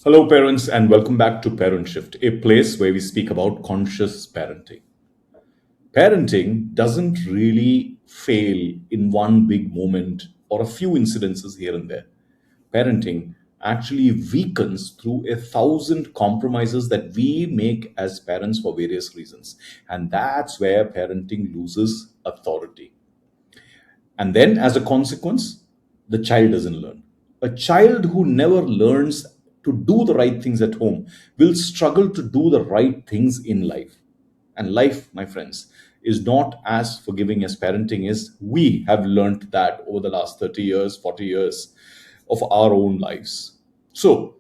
Hello, parents, and welcome back to Parent Shift, a place where we speak about conscious parenting. Parenting doesn't really fail in one big moment or a few incidences here and there. Parenting actually weakens through a thousand compromises that we make as parents for various reasons. And that's where parenting loses authority. And then, as a consequence, the child doesn't learn. A child who never learns to do the right things at home will struggle to do the right things in life. And life, my friends, is not as forgiving as parenting is. We have learned that over the last 30 years, 40 years of our own lives. So,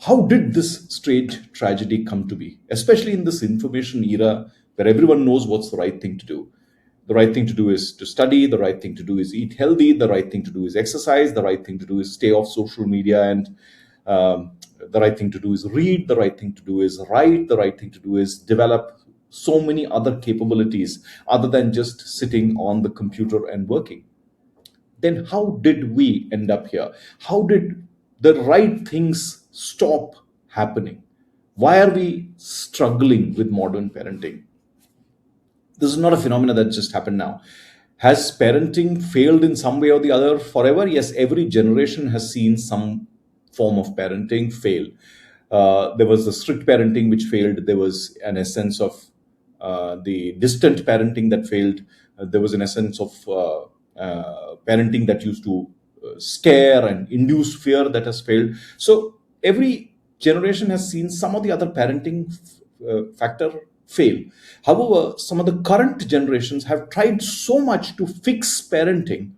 how did this strange tragedy come to be, especially in this information era where everyone knows what's the right thing to do? The right thing to do is to study, the right thing to do is eat healthy, the right thing to do is exercise, the right thing to do is stay off social media, and the right thing to do is read, the right thing to do is write, the right thing to do is develop so many other capabilities other than just sitting on the computer and working. Then how did we end up here? How did the right things stop happening? Why are we struggling with modern parenting? This is not a phenomenon that just happened now. Has parenting failed in some way or the other forever? Yes, every generation has seen some form of parenting fail. There was the strict parenting which failed. There was an essence of the distant parenting that failed. There was an essence of parenting that used to scare and induce fear that has failed. So every generation has seen some of the other parenting factor fail. However, some of the current generations have tried so much to fix parenting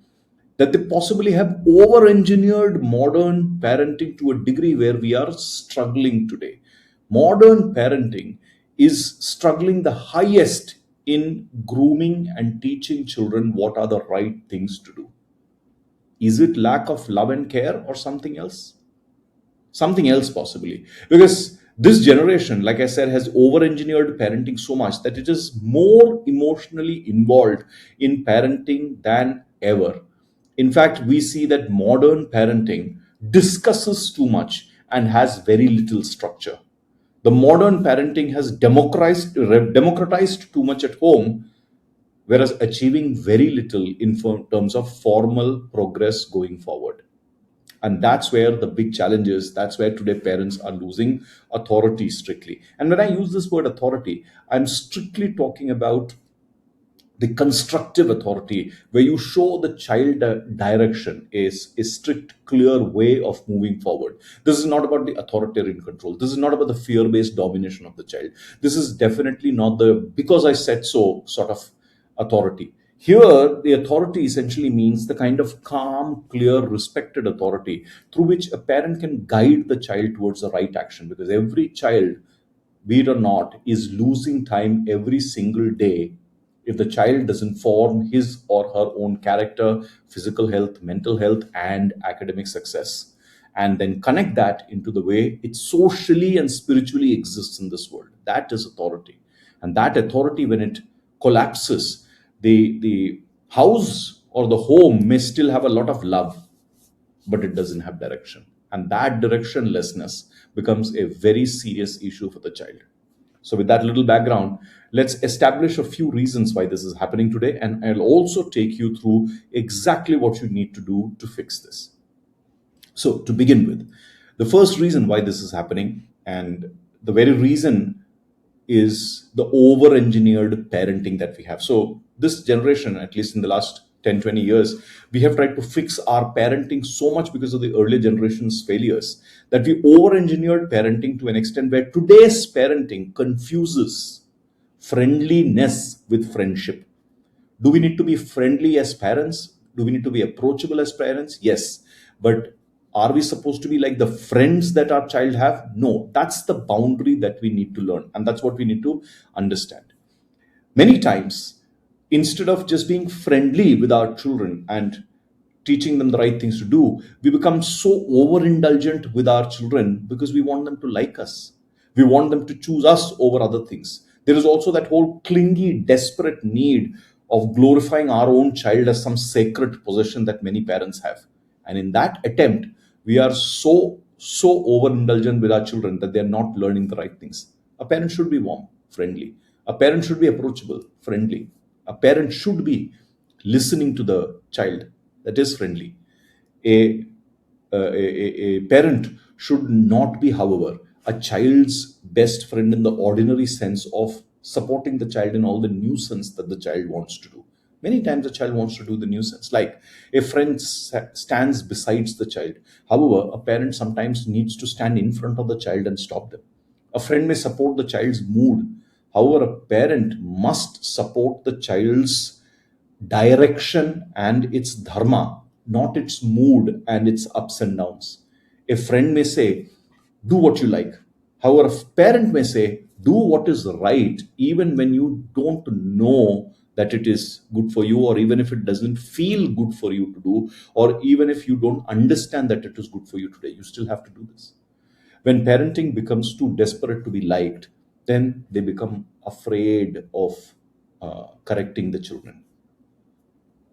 that they possibly have over engineered modern parenting to a degree where we are struggling today. Modern parenting is struggling the highest in grooming and teaching children what are the right things to do. Is it lack of love and care or something else? Something else possibly, because this generation, like I said, has over engineered parenting so much that it is more emotionally involved in parenting than ever. In fact, we see that modern parenting discusses too much and has very little structure. The modern parenting has democratized too much at home, whereas achieving very little in terms of formal progress going forward. And that's where the big challenge is. That's where today parents are losing authority strictly. And when I use this word authority, I'm strictly talking about the constructive authority where you show the child a direction, is a strict clear way of moving forward. This is not about the authoritarian control. This is not about the fear based domination of the child. This is definitely not the because I said so sort of authority. Here, the authority essentially means the kind of calm, clear, respected authority through which a parent can guide the child towards the right action, because every child, be it or not, is losing time every single day if the child doesn't form his or her own character, physical health, mental health, and academic success, and then connect that into the way it socially and spiritually exists in this world. That is authority. And that authority, when it collapses, the house or the home may still have a lot of love, but it doesn't have direction. And that directionlessness becomes a very serious issue for the child. So, with that little background, let's establish a few reasons why this is happening today. And I'll also take you through exactly what you need to do to fix this. So, to begin with, the first reason why this is happening, and the very reason, is the over engineered parenting that we have. So, this generation, at least in the last 10, 20 years, we have tried to fix our parenting so much because of the earlier generation's failures that we over engineered parenting to an extent where today's parenting confuses friendliness with friendship. Do we need to be friendly as parents? Do we need to be approachable as parents? Yes. But are we supposed to be like the friends that our child have? No. That's the boundary that we need to learn. And that's what we need to understand. Many times, instead of just being friendly with our children and teaching them the right things to do, we become so overindulgent with our children because we want them to like us. We want them to choose us over other things. There is also that whole clingy, desperate need of glorifying our own child as some sacred possession that many parents have. And in that attempt, we are so overindulgent with our children that they're not learning the right things. A parent should be warm, friendly. A parent should be approachable, friendly. A parent should be listening to the child, that is friendly. A parent should not be, however, a child's best friend in the ordinary sense of supporting the child in all the nuisance that the child wants to do. Many times, the child wants to do the nuisance, like a friend stands besides the child. However, a parent sometimes needs to stand in front of the child and stop them. A friend may support the child's mood. However, a parent must support the child's direction and its dharma, not its mood and its ups and downs. A friend may say, do what you like. However, a parent may say, do what is right, even when you don't know that it is good for you, or even if it doesn't feel good for you to do, or even if you don't understand that it is good for you today, you still have to do this. When parenting becomes too desperate to be liked, then they become afraid of correcting the children.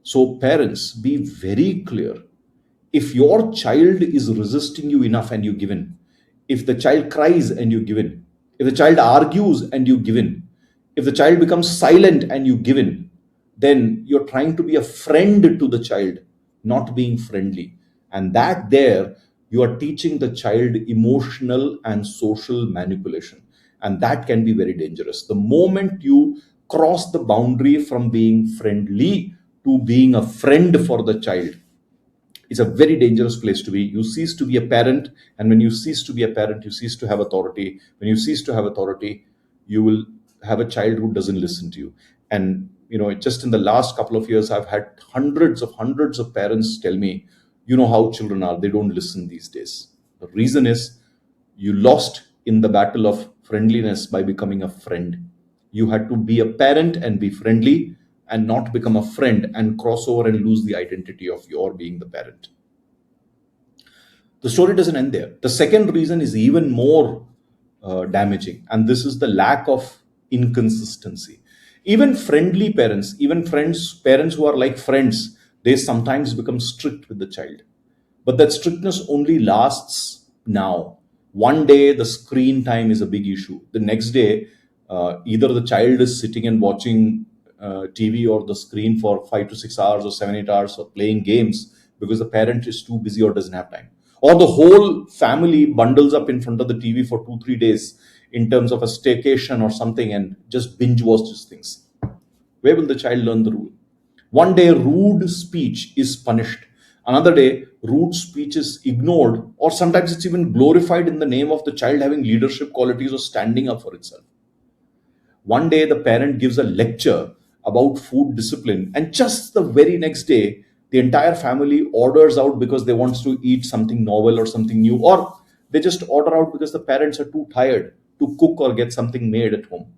So, parents, be very clear. If your child is resisting you enough and you give in, if the child cries and you give in, if the child argues and you give in, if the child becomes silent and you give in, then you're trying to be a friend to the child, not being friendly. And that there, you are teaching the child emotional and social manipulation. And that can be very dangerous. The moment you cross the boundary from being friendly to being a friend for the child, it's a very dangerous place to be. You cease to be a parent, and when you cease to be a parent, you cease to have authority. When you cease to have authority, you will have a child who doesn't listen to you. And just in the last couple of years, I've had hundreds of parents tell me, how children are, they don't listen these days. The reason is, you lost in the battle of friendliness by becoming a friend. You had to be a parent and be friendly, and not become a friend and cross over and lose the identity of your being the parent. The story doesn't end there. The second reason is even more damaging, and this is the lack of inconsistency. Even friendly parents, even parents who are like friends, they sometimes become strict with the child. But that strictness only lasts now. One day, the screen time is a big issue. The next day, either the child is sitting and watching TV or the screen for 5 to 6 hours or 7, 8 hours, or playing games because the parent is too busy or doesn't have time. Or the whole family bundles up in front of the TV for 2, 3 days in terms of a staycation or something and just binge watches things. Where will the child learn the rule? One day, rude speech is punished. Another day, rude speech is ignored, or sometimes it's even glorified in the name of the child having leadership qualities or standing up for itself. One day, the parent gives a lecture about food discipline, and just the very next day, the entire family orders out because they want to eat something novel or something new, or they just order out because the parents are too tired to cook or get something made at home.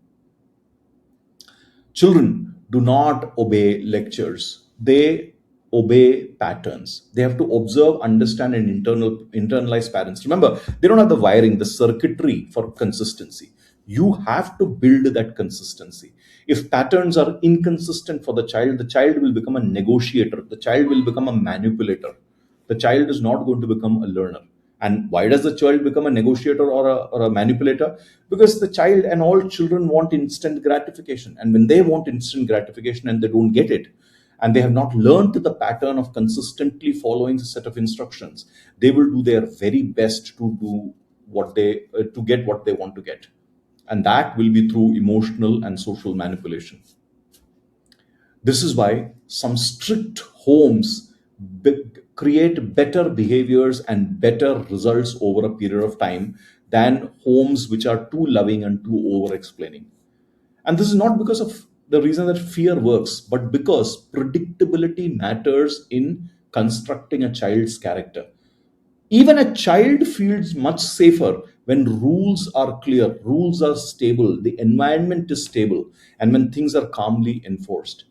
Children do not obey lectures. They obey patterns. They have to observe, understand, and internalize patterns. Remember, they don't have the wiring, the circuitry for consistency. You have to build that consistency. If patterns are inconsistent for the child will become a negotiator. The child will become a manipulator. The child is not going to become a learner. And why does the child become a negotiator or a manipulator? Because the child and all children want instant gratification. And when they want instant gratification and they don't get it, and they have not learned the pattern of consistently following a set of instructions, they will do their very best to do to get what they want to get. And that will be through emotional and social manipulation. This is why some strict homes create better behaviors and better results over a period of time than homes which are too loving and too over explaining. And this is not because of the reason that fear works, but because predictability matters in constructing a child's character. Even a child feels much safer when rules are clear, rules are stable, the environment is stable, and when things are calmly enforced.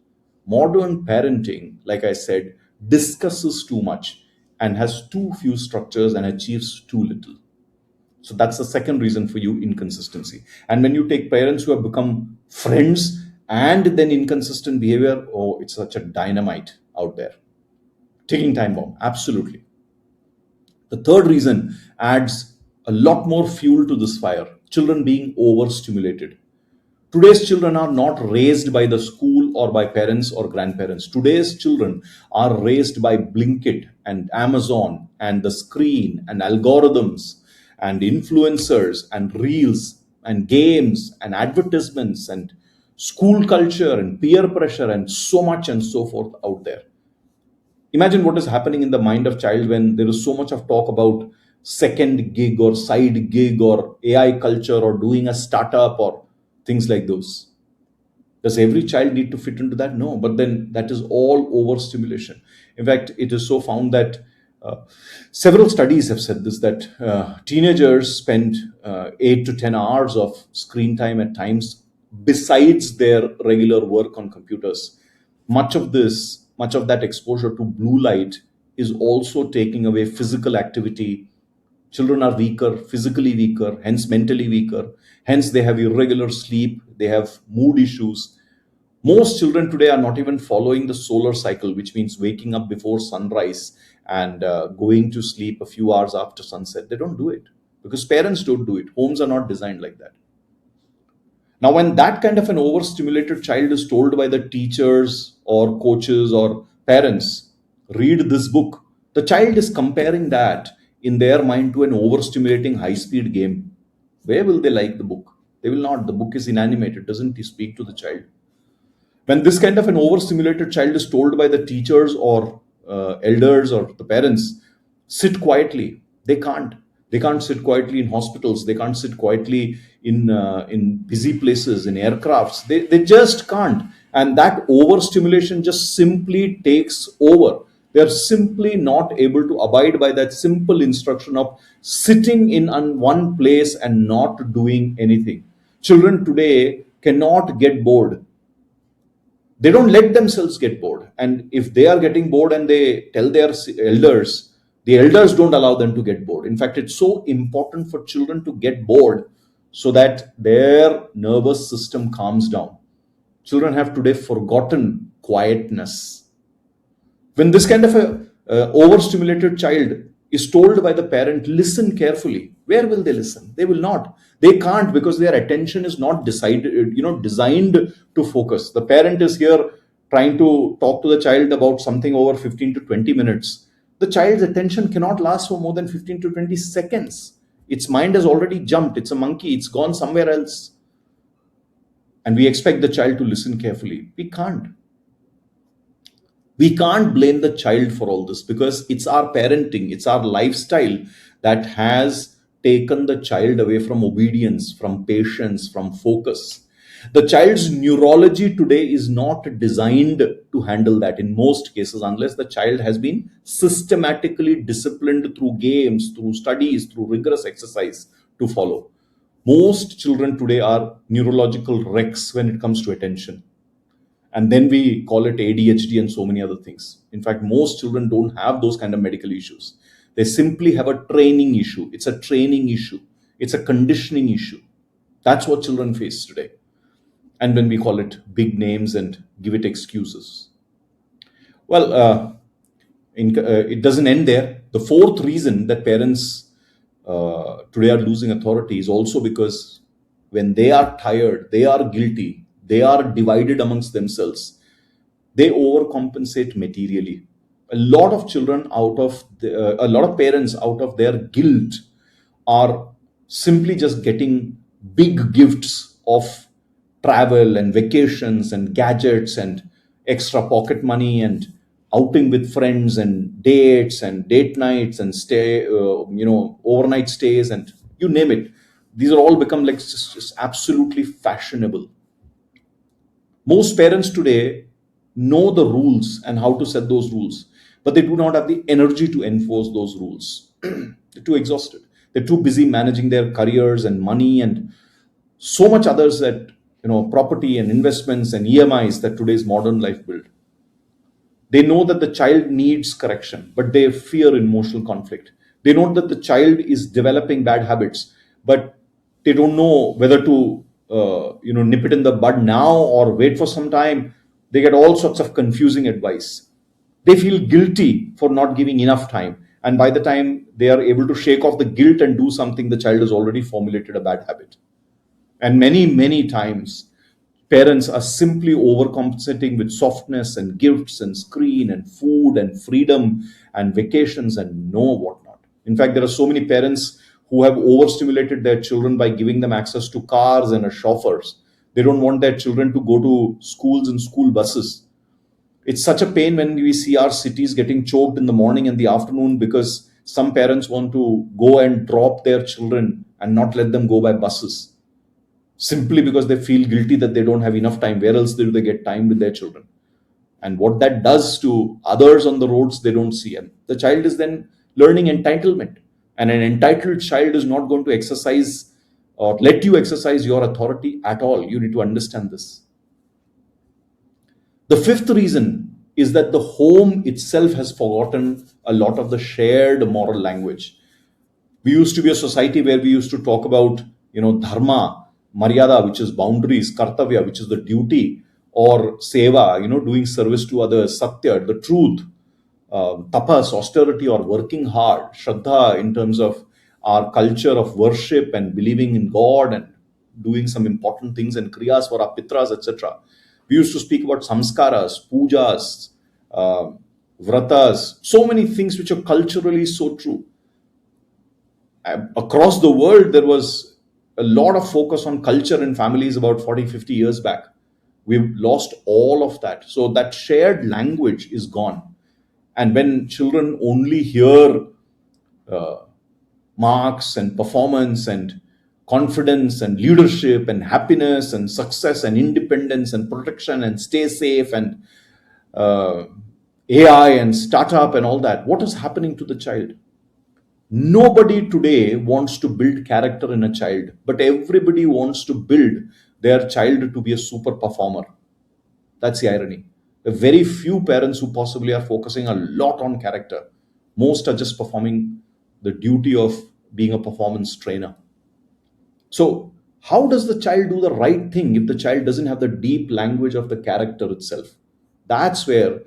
Modern parenting, like I said, discusses too much and has too few structures and achieves too little. So that's the second reason for you inconsistency. And when you take parents who have become friends and then inconsistent behavior, oh, it's such a dynamite out there. Ticking time bomb, absolutely. The third reason adds a lot more fuel to this fire: children being overstimulated. Today's children are not raised by the school or by parents or grandparents. Today's children are raised by Blinkit and Amazon and the screen and algorithms and influencers and reels and games and advertisements and school culture and peer pressure and so much and so forth out there. Imagine what is happening in the mind of child when there is so much of talk about second gig or side gig or AI culture or doing a startup or things like those. Does every child need to fit into that? No, but then that is all overstimulation. In fact, it is so found that uh, several studies have said this, that teenagers spend 8 to 10 hours of screen time at times besides their regular work on computers. Much of that exposure to blue light is also taking away physical activity. Children are weaker, physically weaker, hence mentally weaker. Hence, they have irregular sleep, they have mood issues. Most children today are not even following the solar cycle, which means waking up before sunrise and going to sleep a few hours after sunset. They don't do it because parents don't do it. Homes are not designed like that. Now, when that kind of an overstimulated child is told by the teachers or coaches or parents, read this book, the child is comparing that in their mind to an overstimulating high speed game. Where will they like the book? They will not. The book is inanimate, it doesn't speak to the child. When this kind of an overstimulated child is told by the teachers or elders or the parents, sit quietly, they can't sit quietly in hospitals, they can't sit quietly in busy places, in aircrafts, they just can't. And that overstimulation just simply takes over. They are simply not able to abide by that simple instruction of sitting in one place and not doing anything. Children today cannot get bored. They don't let themselves get bored, and if they are getting bored and they tell their elders, the elders don't allow them to get bored. In fact, it's so important for children to get bored so that their nervous system calms down. Children have today forgotten quietness. When this kind of a overstimulated child is told by the parent, listen carefully, where will they listen? They will not. They can't, because their attention is not designed to focus. The parent is here trying to talk to the child about something over 15 to 20 minutes. The child's attention cannot last for more than 15 to 20 seconds. Its mind has already jumped. It's a monkey. It's gone somewhere else. And we expect the child to listen carefully. We can't blame the child for all this, because it's our parenting, it's our lifestyle that has taken the child away from obedience, from patience, from focus. The child's neurology today is not designed to handle that in most cases, unless the child has been systematically disciplined through games, through studies, through rigorous exercise to follow. Most children today are neurological wrecks when it comes to attention, and then we call it ADHD and so many other things. In fact, most children don't have those kind of medical issues. They simply have a training issue. It's a training issue. It's a conditioning issue. That's what children face today. And when we call it big names and give it excuses. Well, it doesn't end there. The fourth reason that parents today are losing authority is also because when they are tired, they are guilty, they are divided amongst themselves, they overcompensate materially. A lot of parents, out of their guilt, are simply just getting big gifts of travel and vacations and gadgets and extra pocket money and outing with friends and dates and date nights and overnight stays and you name it. These are all become like just absolutely fashionable. Most parents today know the rules and how to set those rules, but they do not have the energy to enforce those rules. They're too exhausted. They're too busy managing their careers and money and so much others, that property and investments and EMIs that today's modern life build. They know that the child needs correction, but they fear emotional conflict. They know that the child is developing bad habits, but they don't know whether to nip it in the bud now or wait for some time. They get all sorts of confusing advice. They feel guilty for not giving enough time, And by the time they are able to shake off the guilt and do something, the child has already formulated a bad habit. And many times, parents are simply overcompensating with softness and gifts and screen and food and freedom and vacations and no whatnot. In fact, there are so many parents who have overstimulated their children by giving them access to cars and chauffeurs. They don't want their children to go to schools and school buses. It's such a pain when we see our cities getting choked in the morning and the afternoon because some parents want to go and drop their children and not let them go by buses simply because they feel guilty that they don't have enough time. Where else do they get time with their children? And what that does to others on the roads, they don't see. And the child is then learning entitlement. And an entitled child is not going to exercise or let you exercise your authority at all. You need to understand this. The fifth reason is that the home itself has forgotten a lot of the shared moral language. We used to be a society where we used to talk about, dharma, maryada, which is boundaries, kartavya, which is the duty, or seva, doing service to others, satya, the truth, tapas, austerity, or working hard, shraddha, in terms of our culture of worship and believing in God and doing some important things and kriyas for our pitras, etc. We used to speak about samskaras, pujas, vratas, so many things which are culturally so true. Across the world, there was a lot of focus on culture and families about 40, 50 years back. We've lost all of that. So that shared language is gone. And when children only hear marks and performance and confidence and leadership and happiness and success and independence and protection and stay safe and AI and startup and all that, what is happening to the child? Nobody today wants to build character in a child, but everybody wants to build their child to be a super performer. That's the irony. There are very few parents who possibly are focusing a lot on character. Most are just performing the duty of being a performance trainer. So, how does the child do the right thing if the child doesn't have the deep language of the character itself? That's where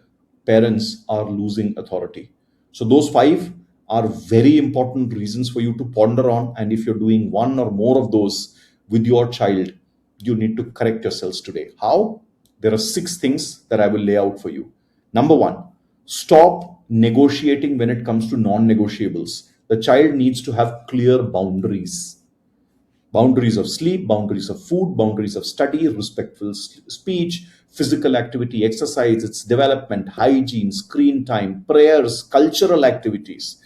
parents are losing authority. So, those five are very important reasons for you to ponder on. And if you're doing one or more of those with your child, you need to correct yourselves today. How? There are 6 things that I will lay out for you. Number 1, stop negotiating when it comes to non-negotiables. The child needs to have clear boundaries. Boundaries of sleep, boundaries of food, boundaries of study, respectful speech, physical activity, exercise, its development, hygiene, screen time, prayers, cultural activities,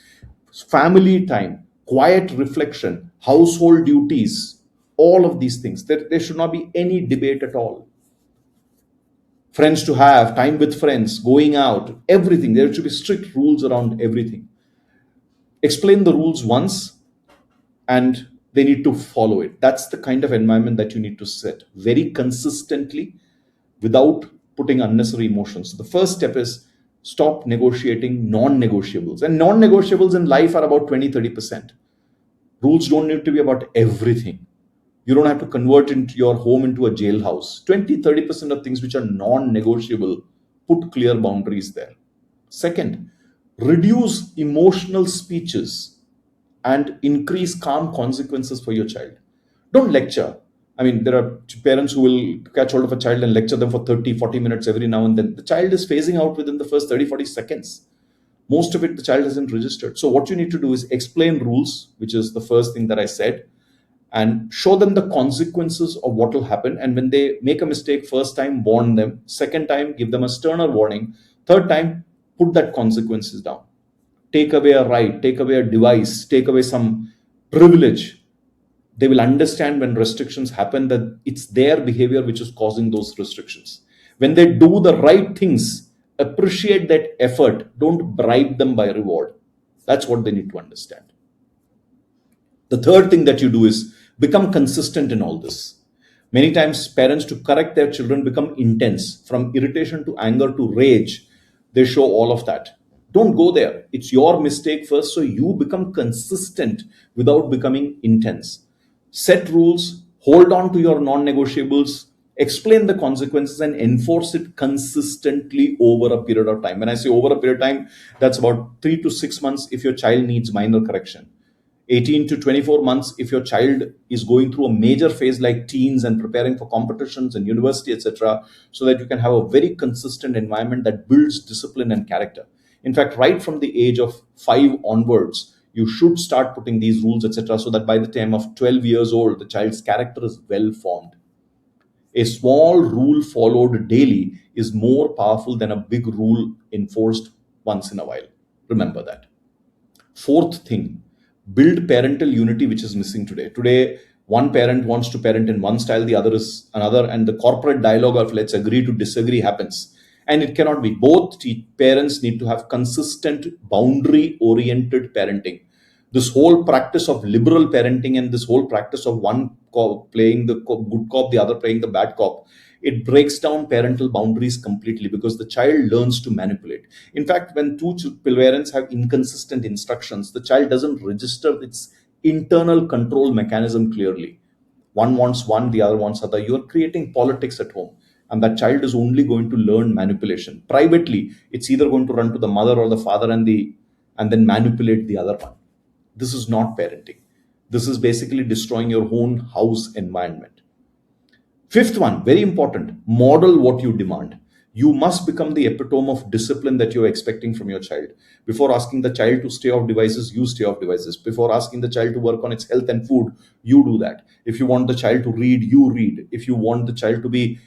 family time, quiet reflection, household duties, all of these things. There should not be any debate at all. Friends to have, time with friends, going out, everything. There should be strict rules around everything. Explain the rules once and they need to follow it. That's the kind of environment that you need to set very consistently without putting unnecessary emotions. So the first step is stop negotiating non-negotiables. And non-negotiables in life are about 20-30%. Rules don't need to be about everything. You don't have to convert into your home into a jailhouse. 20-30% of things which are non-negotiable, put clear boundaries there. Second, reduce emotional speeches and increase calm consequences for your child. Don't lecture. I mean, there are parents who will catch hold of a child and lecture them for 30-40 minutes every now and then. The child is phasing out within the first 30-40 seconds. Most of it, the child hasn't registered. So what you need to do is explain rules, which is the first thing that I said, and show them the consequences of what will happen. And when they make a mistake, first time, warn them. Second time, give them a sterner warning. Third time, put that consequences down. Take away a right, take away a device, take away some privilege. They will understand when restrictions happen that it's their behavior which is causing those restrictions. When they do the right things, appreciate that effort. Don't bribe them by reward. That's what they need to understand. The third thing that you do is become consistent in all this. Many times, parents to correct their children become intense, from irritation to anger to rage. They show all of that. Don't go there. It's your mistake first, so you become consistent without becoming intense. Set rules, hold on to your non-negotiables, explain the consequences, and enforce it consistently over a period of time. When I say over a period of time, that's about 3 to 6 months if your child needs minor correction. 18 to 24 months if your child is going through a major phase like teens and preparing for competitions and university, etc., so that you can have a very consistent environment that builds discipline and character. In fact, right from the age of 5 onwards, you should start putting these rules, etc., so that by the time of 12 years old, the child's character is well formed. A small rule followed daily is more powerful than a big rule enforced once in a while. Remember that. Fourth thing, build parental unity, which is missing today. Today, one parent wants to parent in one style, the other is another, and the corporate dialogue of let's agree to disagree happens. And it cannot be. Both parents need to have consistent, boundary oriented parenting. This whole practice of liberal parenting and this whole practice of one playing the good cop, the other playing the bad cop, it breaks down parental boundaries completely because the child learns to manipulate. In fact, when two parents have inconsistent instructions, the child doesn't register its internal control mechanism clearly. One wants one, the other wants other. You are creating politics at home, and that child is only going to learn manipulation. Privately, it's either going to run to the mother or the father and then manipulate the other one. This is not parenting. This is basically destroying your own house environment. Fifth one, very important, model what you demand. You must become the epitome of discipline that you're expecting from your child. Before asking the child to stay off devices, you stay off devices. Before asking the child to work on its health and food, you do that. If you want the child to read, you read. If you want the child to be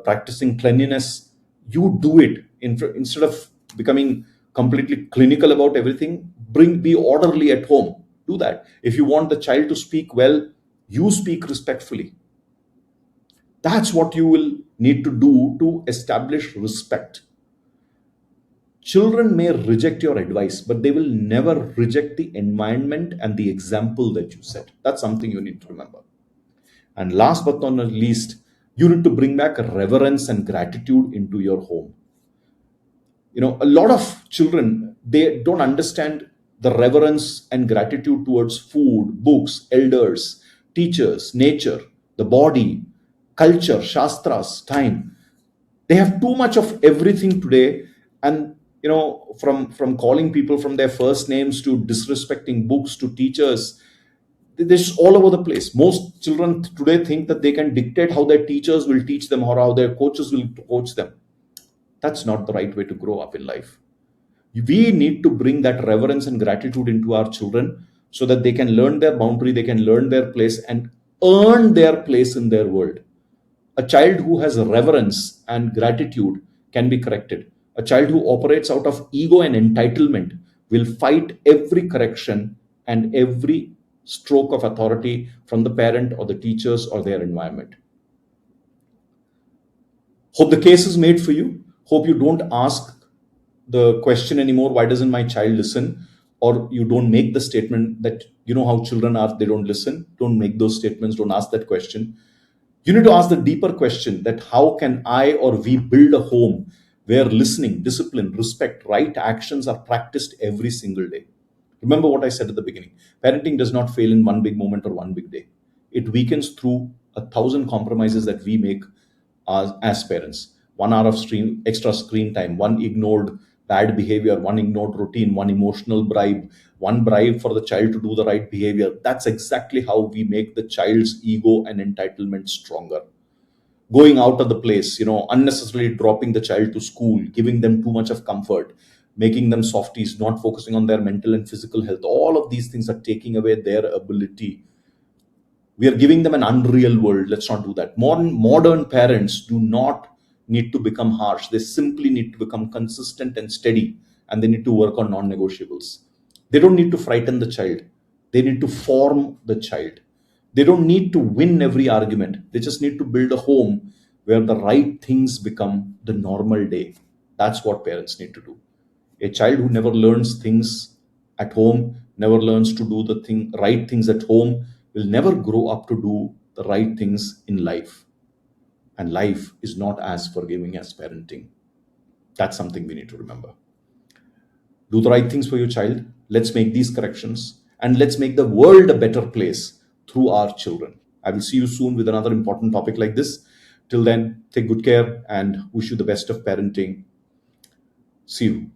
practicing cleanliness, you do it. Instead of becoming completely clinical about everything, be orderly at home. Do that. If you want the child to speak well, you speak respectfully. That's what you will need to do to establish respect. Children may reject your advice, but they will never reject the environment and the example that you set. That's something you need to remember. And last but not least, you need to bring back reverence and gratitude into your home. A lot of children, they don't understand the reverence and gratitude towards food, books, elders, teachers, nature, the body, culture, shastras, time. They have too much of everything today, and from calling people from their first names to disrespecting books to teachers, this is all over the place. Most children today think that they can dictate how their teachers will teach them or how their coaches will coach them. That's not the right way to grow up in life. We need to bring that reverence and gratitude into our children so that they can learn their boundary, they can learn their place and earn their place in their world. A child who has reverence and gratitude can be corrected. A child who operates out of ego and entitlement will fight every correction and every stroke of authority from the parent or the teachers or their environment. Hope the case is made for you. Hope you don't ask the question anymore, why doesn't my child listen? Or you don't make the statement that, how children are, they don't listen. Don't make those statements. Don't ask that question. You need to ask the deeper question that how can I or we build a home where listening, discipline, respect, right actions are practiced every single day. Remember what I said at the beginning. Parenting does not fail in one big moment or one big day. It weakens through 1,000 compromises that we make as parents. 1 hour of extra screen time, one ignored bad behavior, one ignored routine, one emotional bribe, one bribe for the child to do the right behavior. That's exactly how we make the child's ego and entitlement stronger. Going out of the place, unnecessarily dropping the child to school, giving them too much of comfort, making them softies, not focusing on their mental and physical health. All of these things are taking away their ability. We are giving them an unreal world. Let's not do that. Modern parents do not need to become harsh. They simply need to become consistent and steady, and they need to work on non-negotiables. They don't need to frighten the child. They need to form the child. They don't need to win every argument. They just need to build a home where the right things become the normal day. That's what parents need to do. A child who never learns things at home, never learns to do the right things at home, will never grow up to do the right things in life. And life is not as forgiving as parenting. That's something we need to remember. Do the right things for your child. Let's make these corrections and let's make the world a better place through our children. I will see you soon with another important topic like this. Till then, take good care and wish you the best of parenting. See you.